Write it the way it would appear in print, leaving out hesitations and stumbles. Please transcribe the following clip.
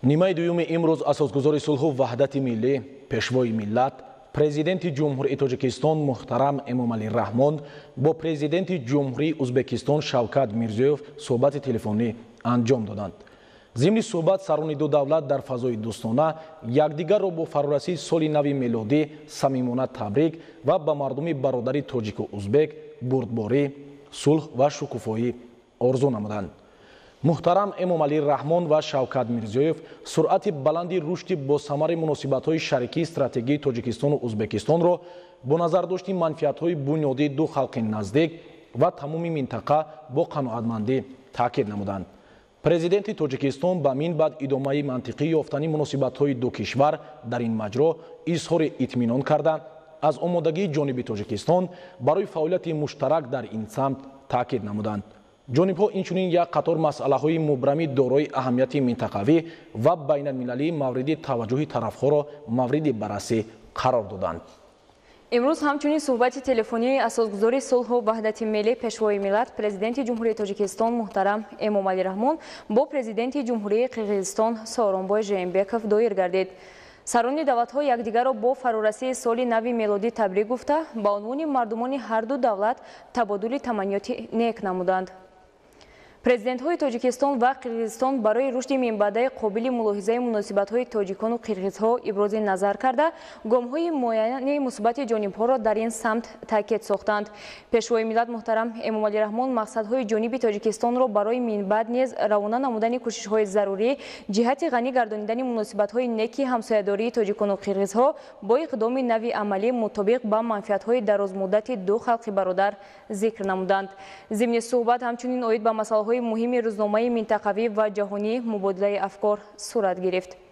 нимаи дуюми имрӯз асосгузори сулҳу ваҳдати миллӣ, пешвои миллат, президенти ҷумҳурии Тоҷикистон муҳтарам Эмомалӣ Раҳмон бо президенти ҷумҳурии Узбекистон Шавкат Мирзиёев суҳбати телефонӣ анҷом доданд. зимни суҳбат сарони ду давлат дар фазои дӯстона якдигарро бо фарорасии соли нави мелодӣ самимона табрик ва ба мардуми бародари тоҷику узбек бурдборӣ, сулҳ ва шукуфоӣ орзу намуданд. муҳтарам Эмомалӣ Раҳмон ва Шавкат Мирзиёев суръати баланди рушди босамари муносибатҳои шарикии стратегии Тоҷикистону Узбекистонро бо назардошти манфиатҳои бунёдии ду халқи наздик ва тамоми минтақа бо қаноатмандӣ таъкид намуданд. президенти Тоҷикистон ба мин баъд идомаи мантиқӣ ёфтани муносибатҳои ду кишвар дар ин маҷро изҳори итминон карда, аз омодагии ҷониби Тоҷикистон барои фаъолияти муштарак дар ин самт таъкид намуданд. ҷонибҳо инчунин як қатор масъалаҳои мубрами дорои аҳамияти минтақавӣ ва байналмилалии мавриди таваҷҷӯҳи тарафҳоро мавриди баррасӣ қарор доданд. имрӯз ҳамчунин суҳбати телефонии асосгузори сулҳу ваҳдати миллӣ пешвои миллат президенти ҷумҳурии Тоҷикистон муҳтарам Эмомалӣ Раҳмон бо президенти ҷумҳурии Қирғизистон Сооронбой Жээнбеков доир гардид. сарони давлатҳо якдигарро бо фарорасии соли нави мелодӣ табрик гуфта, ба унвони мардумони ҳарду давлат табодули таманниёти нек намуданд. президентҳои Тоҷикистон ва Қирғизистон барои рушди минбаъдаи қобили мулоҳизаи муносибатҳои тоҷикону қирғизҳо ибрози назар карда, гомҳои муайяни мусибати ҷонибҳоро дар ин самт таъкид сохтанд. пешвои миллат муҳтарам Эмомалӣ Раҳмон мақсадҳои ҷониби Тоҷикистонро барои минбаъд низ равона намудани кӯшишҳои зарурӣ ҷиҳати ғанӣ гардонидани муносибатҳои неки ҳамсоядории тоҷикону қирғизҳо бо иқдоми нави амалӣ мутобиқ ба манфиатҳои дарозмуддати ду халқи бародар зикр намуданд. зимни суҳбат ҳамчунин оид ба масъалаҳои муҳими рӯзномаи минтақавӣ ва ҷаҳонӣ мубодилаи афкор сурат гирифт.